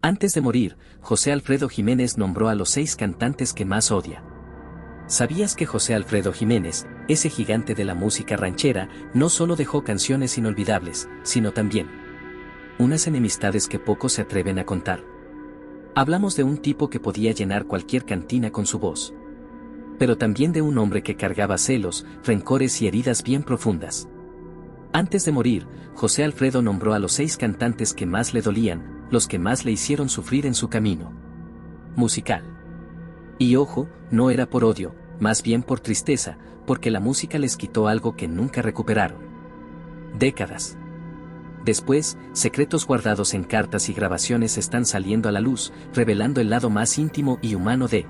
Antes de morir, José Alfredo Jiménez nombró a los 6 cantantes que más odia. ¿Sabías que José Alfredo Jiménez, ese gigante de la música ranchera, no solo dejó canciones inolvidables, sino también unas enemistades que pocos se atreven a contar? Hablamos de un tipo que podía llenar cualquier cantina con su voz. Pero también de un hombre que cargaba celos, rencores y heridas bien profundas. Antes de morir, José Alfredo nombró a los 6 cantantes que más le dolían, los que más le hicieron sufrir en su camino musical. Y ojo, no era por odio, más bien por tristeza, porque la música les quitó algo que nunca recuperaron. Décadas después, secretos guardados en cartas y grabaciones están saliendo a la luz, revelando el lado más íntimo y humano de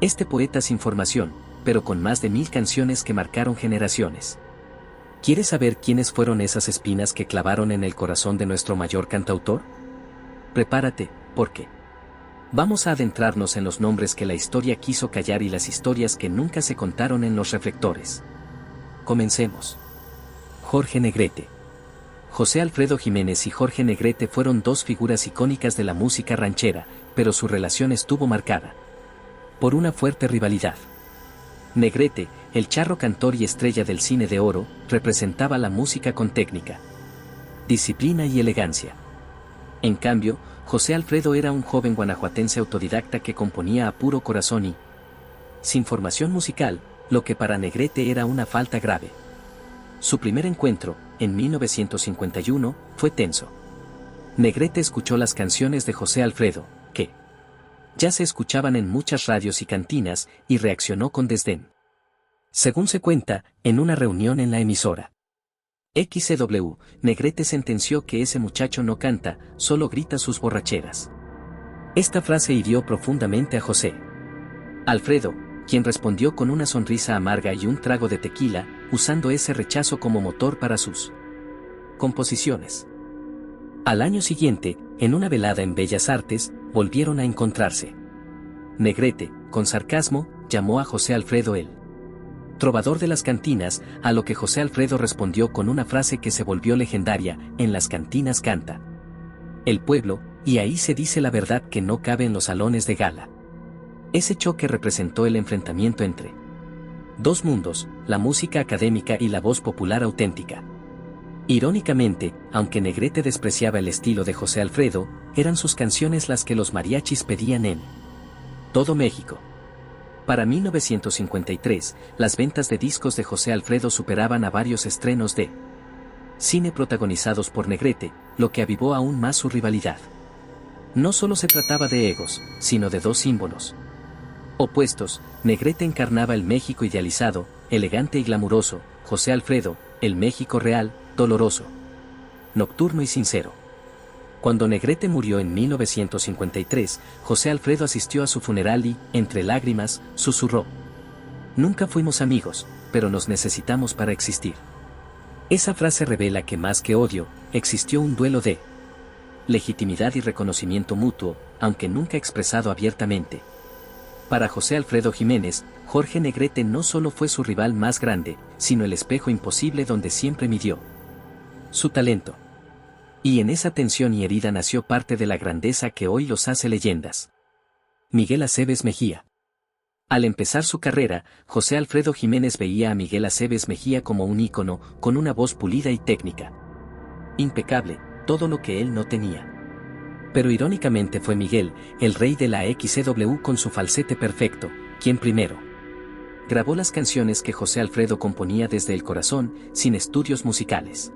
este poeta sin formación, pero con más de 1000 canciones que marcaron generaciones. ¿Quieres saber quiénes fueron esas espinas que clavaron en el corazón de nuestro mayor cantautor? Prepárate, porque vamos a adentrarnos en los nombres que la historia quiso callar y las historias que nunca se contaron en los reflectores. Comencemos. Jorge Negrete. José Alfredo Jiménez y Jorge Negrete fueron 2 figuras icónicas de la música ranchera, pero su relación estuvo marcada por una fuerte rivalidad. Negrete, el charro cantor y estrella del cine de oro, representaba la música con técnica, disciplina y elegancia. En cambio, José Alfredo era un joven guanajuatense autodidacta que componía a puro corazón y sin formación musical, lo que para Negrete era una falta grave. Su primer encuentro, en 1951, fue tenso. Negrete escuchó las canciones de José Alfredo, que ya se escuchaban en muchas radios y cantinas, y reaccionó con desdén. Según se cuenta, en una reunión en la emisora XCW, Negrete sentenció que ese muchacho no canta, solo grita sus borracheras. Esta frase hirió profundamente a José Alfredo, quien respondió con una sonrisa amarga y un trago de tequila, usando ese rechazo como motor para sus composiciones. Al año siguiente, en una velada en Bellas Artes, volvieron a encontrarse. Negrete, con sarcasmo, llamó a José Alfredo el trovador de las cantinas, a lo que José Alfredo respondió con una frase que se volvió legendaria: en las cantinas canta el pueblo, y ahí se dice la verdad que no cabe en los salones de gala. Ese choque representó el enfrentamiento entre 2 mundos, la música académica y la voz popular auténtica. Irónicamente, aunque Negrete despreciaba el estilo de José Alfredo, eran sus canciones las que los mariachis pedían en todo México. Para 1953, las ventas de discos de José Alfredo superaban a varios estrenos de cine protagonizados por Negrete, lo que avivó aún más su rivalidad. No solo se trataba de egos, sino de 2 símbolos opuestos. Negrete encarnaba el México idealizado, elegante y glamuroso; José Alfredo, el México real, doloroso, nocturno y sincero. Cuando Negrete murió en 1953, José Alfredo asistió a su funeral y, entre lágrimas, susurró: "Nunca fuimos amigos, pero nos necesitamos para existir". Esa frase revela que más que odio, existió un duelo de legitimidad y reconocimiento mutuo, aunque nunca expresado abiertamente. Para José Alfredo Jiménez, Jorge Negrete no solo fue su rival más grande, sino el espejo imposible donde siempre midió su talento. Y en esa tensión y herida nació parte de la grandeza que hoy los hace leyendas. Miguel Aceves Mejía. Al empezar su carrera, José Alfredo Jiménez veía a Miguel Aceves Mejía como un ícono, con una voz pulida y técnica impecable, todo lo que él no tenía. Pero irónicamente fue Miguel, el rey de la XCW con su falsete perfecto, quien primero grabó las canciones que José Alfredo componía desde el corazón, sin estudios musicales.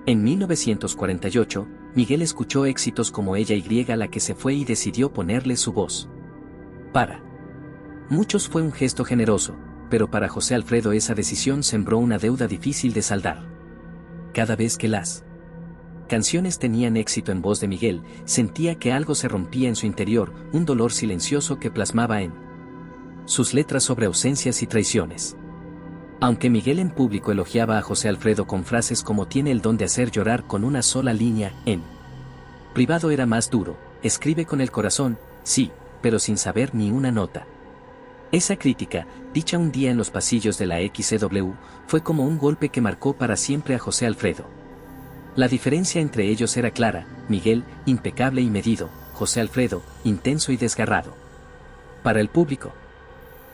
En 1948, Miguel escuchó éxitos como Ella y la que se fue y decidió ponerle su voz. Para muchos fue un gesto generoso, pero para José Alfredo esa decisión sembró una deuda difícil de saldar. Cada vez que las canciones tenían éxito en voz de Miguel, sentía que algo se rompía en su interior, un dolor silencioso que plasmaba en sus letras sobre ausencias y traiciones. Aunque Miguel en público elogiaba a José Alfredo con frases como "tiene el don de hacer llorar con una sola línea", en privado era más duro: "escribe con el corazón, sí, pero sin saber ni una nota". Esa crítica, dicha un día en los pasillos de la XCW, fue como un golpe que marcó para siempre a José Alfredo. La diferencia entre ellos era clara: Miguel, impecable y medido; José Alfredo, intenso y desgarrado. Para el público,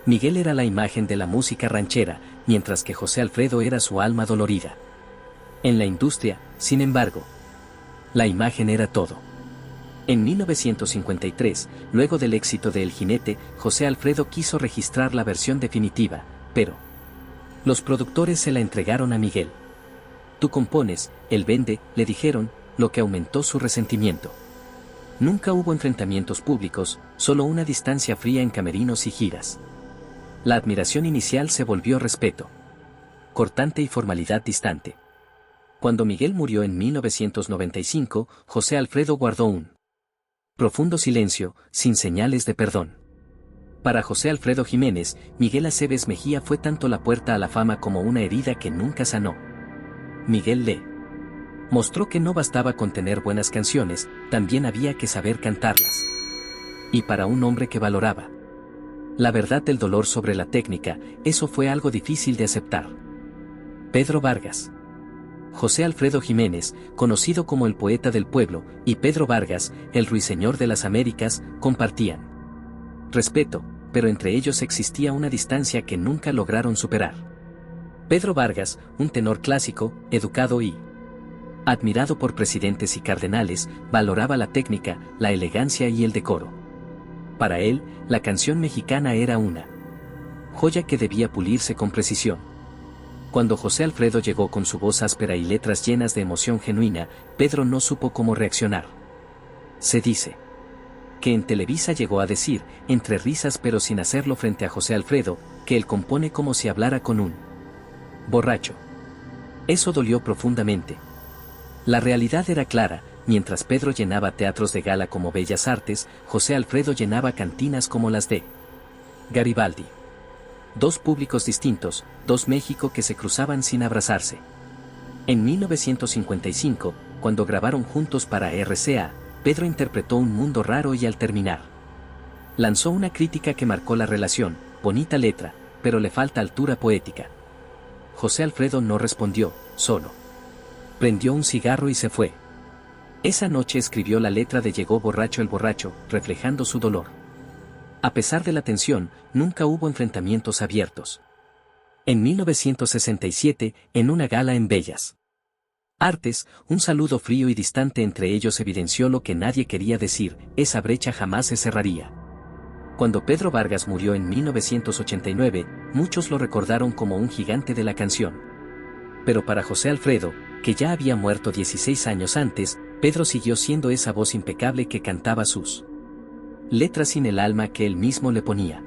Miguel era la imagen de la música ranchera, mientras que José Alfredo era su alma dolorida. En la industria, sin embargo, la imagen era todo. En 1953, luego del éxito de El Jinete, José Alfredo quiso registrar la versión definitiva, pero los productores se la entregaron a Miguel. Tú compones, él vende, le dijeron, lo que aumentó su resentimiento. Nunca hubo enfrentamientos públicos, solo una distancia fría en camerinos y giras. La admiración inicial se volvió respeto cortante y formalidad distante. Cuando Miguel murió en 1995, José Alfredo guardó un profundo silencio, sin señales de perdón. Para José Alfredo Jiménez, Miguel Aceves Mejía fue tanto la puerta a la fama como una herida que nunca sanó. Miguel le mostró que no bastaba con tener buenas canciones, también había que saber cantarlas. Y para un hombre que valoraba la verdad del dolor sobre la técnica, eso fue algo difícil de aceptar. Pedro Vargas. José Alfredo Jiménez, conocido como el poeta del pueblo, y Pedro Vargas, el ruiseñor de las Américas, compartían respeto, pero entre ellos existía una distancia que nunca lograron superar. Pedro Vargas, un tenor clásico, educado y admirado por presidentes y cardenales, valoraba la técnica, la elegancia y el decoro. Para él, la canción mexicana era una joya que debía pulirse con precisión. Cuando José Alfredo llegó con su voz áspera y letras llenas de emoción genuina, Pedro no supo cómo reaccionar. Se dice que en Televisa llegó a decir, entre risas pero sin hacerlo frente a José Alfredo, que él compone como si hablara con un borracho. Eso dolió profundamente. La realidad era clara, mientras Pedro llenaba teatros de gala como Bellas Artes, José Alfredo llenaba cantinas como las de Garibaldi. Dos públicos distintos, dos México que se cruzaban sin abrazarse. En 1955, cuando grabaron juntos para RCA, Pedro interpretó Un Mundo Raro y al terminar lanzó una crítica que marcó la relación, bonita letra, pero le falta altura poética. José Alfredo no respondió, solo prendió un cigarro y se fue. Esa noche escribió la letra de Llegó borracho el borracho, reflejando su dolor. A pesar de la tensión, nunca hubo enfrentamientos abiertos. En 1967, en una gala en Bellas Artes, un saludo frío y distante entre ellos evidenció lo que nadie quería decir, esa brecha jamás se cerraría. Cuando Pedro Vargas murió en 1989, muchos lo recordaron como un gigante de la canción. Pero para José Alfredo, que ya había muerto 16 años antes, Pedro siguió siendo esa voz impecable que cantaba sus letras sin el alma que él mismo le ponía.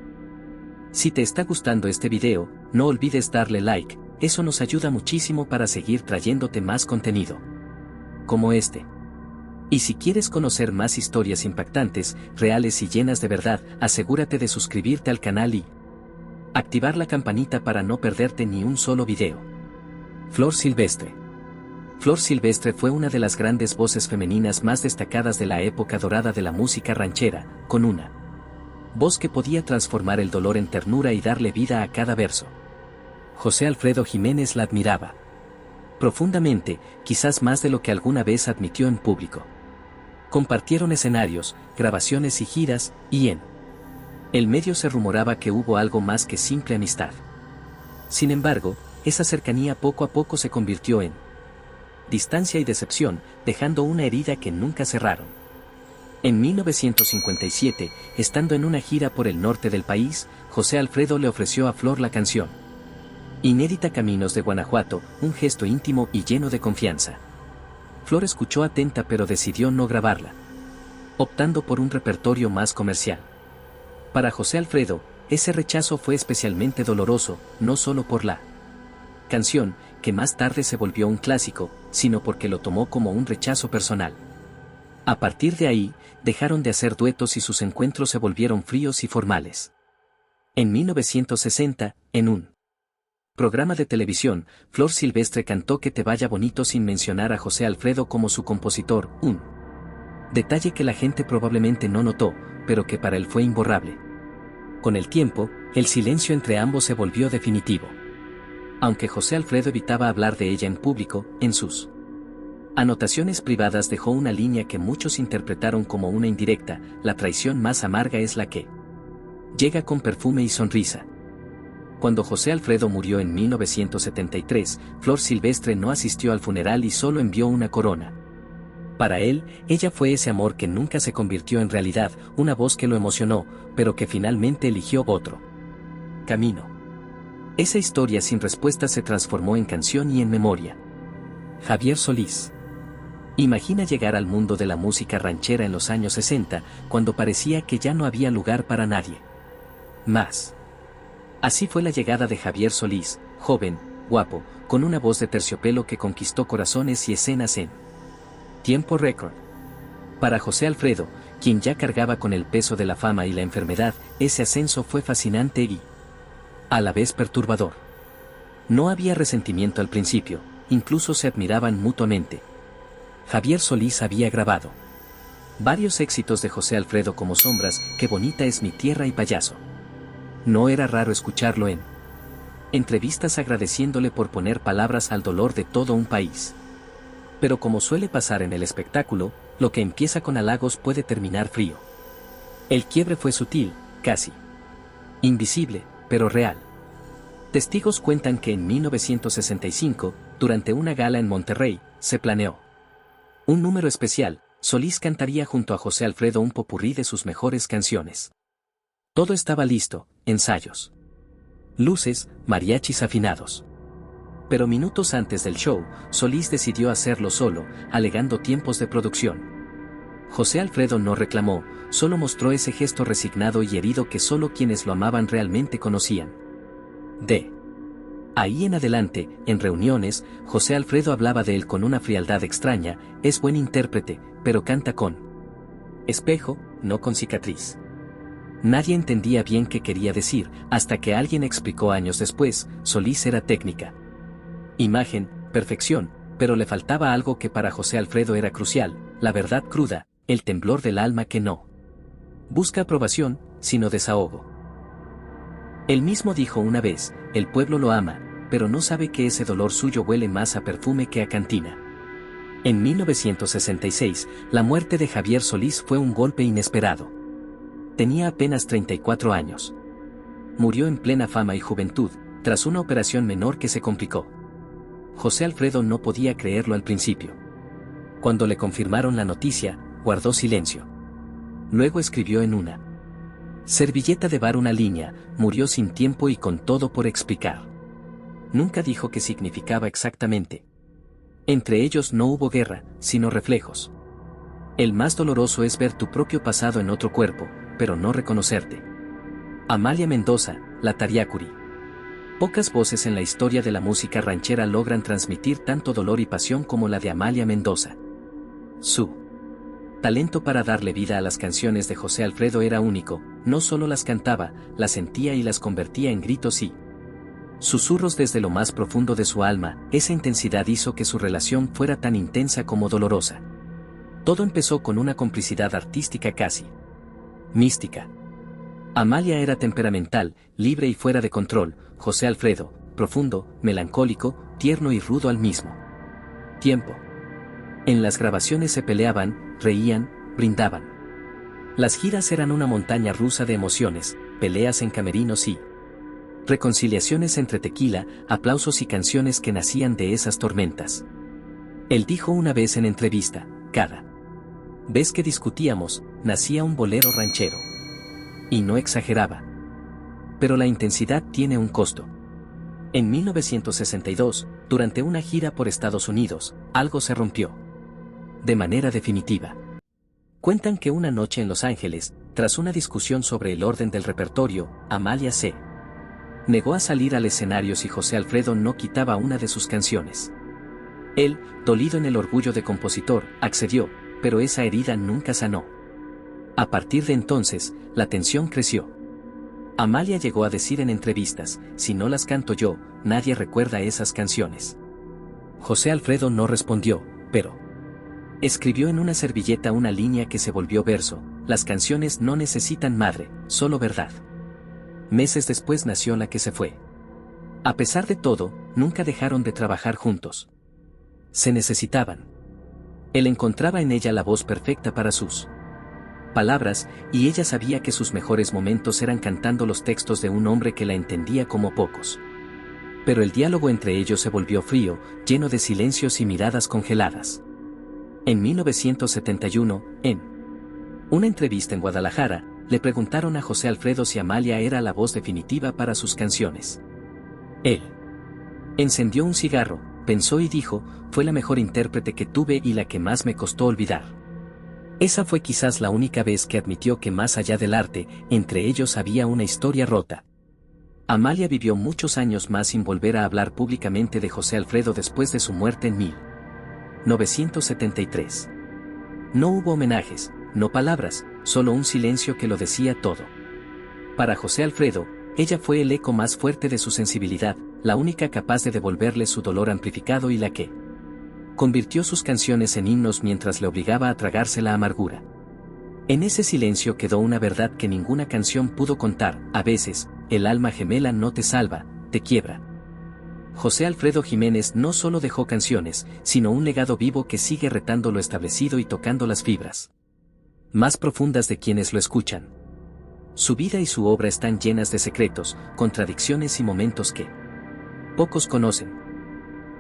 Si te está gustando este video, no olvides darle like, eso nos ayuda muchísimo para seguir trayéndote más contenido como este. Y si quieres conocer más historias impactantes, reales y llenas de verdad, asegúrate de suscribirte al canal y activar la campanita para no perderte ni un solo video. Flor Silvestre. Flor Silvestre fue una de las grandes voces femeninas más destacadas de la época dorada de la música ranchera, con una voz que podía transformar el dolor en ternura y darle vida a cada verso. José Alfredo Jiménez la admiraba profundamente, quizás más de lo que alguna vez admitió en público. Compartieron escenarios, grabaciones y giras, y en el medio se rumoraba que hubo algo más que simple amistad. Sin embargo, esa cercanía poco a poco se convirtió en distancia y decepción, dejando una herida que nunca cerraron. En 1957, estando en una gira por el norte del país, José Alfredo le ofreció a Flor la canción inédita Caminos de Guanajuato, un gesto íntimo y lleno de confianza. Flor escuchó atenta pero decidió no grabarla, optando por un repertorio más comercial. Para José Alfredo, ese rechazo fue especialmente doloroso, no solo por la canción, que más tarde se volvió un clásico, sino porque lo tomó como un rechazo personal. A partir de ahí, dejaron de hacer duetos y sus encuentros se volvieron fríos y formales. En 1960, en un programa de televisión, Flor Silvestre cantó Que te vaya bonito sin mencionar a José Alfredo como su compositor, un detalle que la gente probablemente no notó, pero que para él fue imborrable. Con el tiempo, el silencio entre ambos se volvió definitivo. Aunque José Alfredo evitaba hablar de ella en público, en sus Anotaciones privadas dejó una línea que muchos interpretaron como una indirecta: la traición más amarga es la que llega con perfume y sonrisa. Cuando José Alfredo murió en 1973, Flor Silvestre no asistió al funeral y solo envió una corona. Para él, ella fue ese amor que nunca se convirtió en realidad, una voz que lo emocionó, pero que finalmente eligió otro camino. Esa historia sin respuesta se transformó en canción y en memoria. Javier Solís. Imagina llegar al mundo de la música ranchera en los años 60, cuando parecía que ya no había lugar para nadie más. Así fue la llegada de Javier Solís, joven, guapo, con una voz de terciopelo que conquistó corazones y escenas en tiempo récord. Para José Alfredo, quien ya cargaba con el peso de la fama y la enfermedad, ese ascenso fue fascinante y a la vez perturbador. No había resentimiento al principio, incluso se admiraban mutuamente. Javier Solís había grabado varios éxitos de José Alfredo como Sombras, Qué bonita es mi tierra y Payaso. No era raro escucharlo en entrevistas agradeciéndole por poner palabras al dolor de todo un país. Pero como suele pasar en el espectáculo, lo que empieza con halagos puede terminar frío. El quiebre fue sutil, casi invisible, pero real. Testigos cuentan que en 1965, durante una gala en Monterrey, se planeó un número especial. Solís cantaría junto a José Alfredo un popurrí de sus mejores canciones. Todo estaba listo: ensayos, luces, mariachis afinados. Pero minutos antes del show, Solís decidió hacerlo solo, alegando tiempos de producción. José Alfredo no reclamó, solo mostró ese gesto resignado y herido que solo quienes lo amaban realmente conocían. De ahí en adelante, en reuniones, José Alfredo hablaba de él con una frialdad extraña: es buen intérprete, pero canta con espejo, no con cicatriz. Nadie entendía bien qué quería decir, hasta que alguien explicó años después: Solís era técnica, imagen, perfección, pero le faltaba algo que para José Alfredo era crucial: la verdad cruda, el temblor del alma que no busca aprobación, sino desahogo. Él mismo dijo una vez: el pueblo lo ama, pero no sabe que ese dolor suyo huele más a perfume que a cantina. En 1966, la muerte de Javier Solís fue un golpe inesperado. Tenía apenas 34 años. Murió en plena fama y juventud, tras una operación menor que se complicó. José Alfredo no podía creerlo al principio. Cuando le confirmaron la noticia, guardó silencio. Luego escribió en una servilleta de bar una línea: murió sin tiempo y con todo por explicar. Nunca dijo qué significaba exactamente. Entre ellos no hubo guerra, sino reflejos. El más doloroso es ver tu propio pasado en otro cuerpo, pero no reconocerte. Amalia Mendoza, La Tariacuri. Pocas voces en la historia de la música ranchera logran transmitir tanto dolor y pasión como la de Amalia Mendoza. Su talento para darle vida a las canciones de José Alfredo era único: no solo las cantaba, las sentía y las convertía en gritos y susurros desde lo más profundo de su alma. Esa intensidad hizo que su relación fuera tan intensa como dolorosa. Todo empezó con una complicidad artística casi mística. Amalia era temperamental, libre y fuera de control; José Alfredo, profundo, melancólico, tierno y rudo al mismo tiempo. En las grabaciones se peleaban, reían, brindaban. Las giras eran una montaña rusa de emociones: peleas en camerinos y reconciliaciones entre tequila, aplausos y canciones que nacían de esas tormentas. Él dijo una vez en entrevista: cada vez que discutíamos, nacía un bolero ranchero. Y no exageraba. Pero la intensidad tiene un costo. En 1962, durante una gira por Estados Unidos, algo se rompió de manera definitiva. Cuentan que una noche en Los Ángeles, tras una discusión sobre el orden del repertorio, Amalia se negó a salir al escenario si José Alfredo no quitaba una de sus canciones. Él, dolido en el orgullo de compositor, accedió, pero esa herida nunca sanó. A partir de entonces, la tensión creció. Amalia llegó a decir en entrevistas: si no las canto yo, nadie recuerda esas canciones. José Alfredo no respondió, pero escribió en una servilleta una línea que se volvió verso: las canciones no necesitan madre, solo verdad. Meses después nació La que se fue. A pesar de todo, nunca dejaron de trabajar juntos. Se necesitaban. Él encontraba en ella la voz perfecta para sus palabras, y ella sabía que sus mejores momentos eran cantando los textos de un hombre que la entendía como pocos. Pero el diálogo entre ellos se volvió frío, lleno de silencios y miradas congeladas. En 1971, en una entrevista en Guadalajara, le preguntaron a José Alfredo si Amalia era la voz definitiva para sus canciones. Él encendió un cigarro, pensó y dijo: fue la mejor intérprete que tuve y la que más me costó olvidar. Esa fue quizás la única vez que admitió que más allá del arte, entre ellos había una historia rota. Amalia vivió muchos años más sin volver a hablar públicamente de José Alfredo después de su muerte en 1973. No hubo homenajes, no palabras, solo un silencio que lo decía todo. Para José Alfredo, ella fue el eco más fuerte de su sensibilidad, la única capaz de devolverle su dolor amplificado y la que convirtió sus canciones en himnos mientras le obligaba a tragarse la amargura. En ese silencio quedó una verdad que ninguna canción pudo contar: a veces, el alma gemela no te salva, te quiebra. José Alfredo Jiménez no solo dejó canciones, sino un legado vivo que sigue retando lo establecido y tocando las fibras más profundas de quienes lo escuchan. Su vida y su obra están llenas de secretos, contradicciones y momentos que pocos conocen.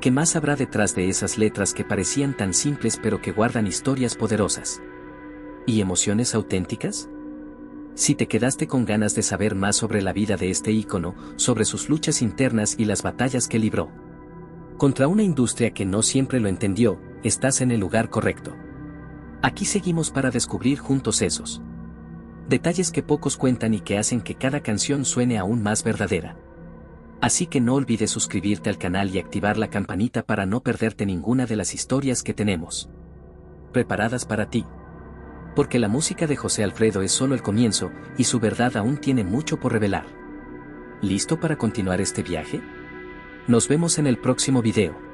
¿Qué más habrá detrás de esas letras que parecían tan simples pero que guardan historias poderosas y emociones auténticas? Si te quedaste con ganas de saber más sobre la vida de este ícono, sobre sus luchas internas y las batallas que libró contra una industria que no siempre lo entendió, estás en el lugar correcto. Aquí seguimos para descubrir juntos esos detalles que pocos cuentan y que hacen que cada canción suene aún más verdadera. Así que no olvides suscribirte al canal y activar la campanita para no perderte ninguna de las historias que tenemos preparadas para ti. Porque la música de José Alfredo es solo el comienzo, y su verdad aún tiene mucho por revelar. ¿Listo para continuar este viaje? Nos vemos en el próximo video.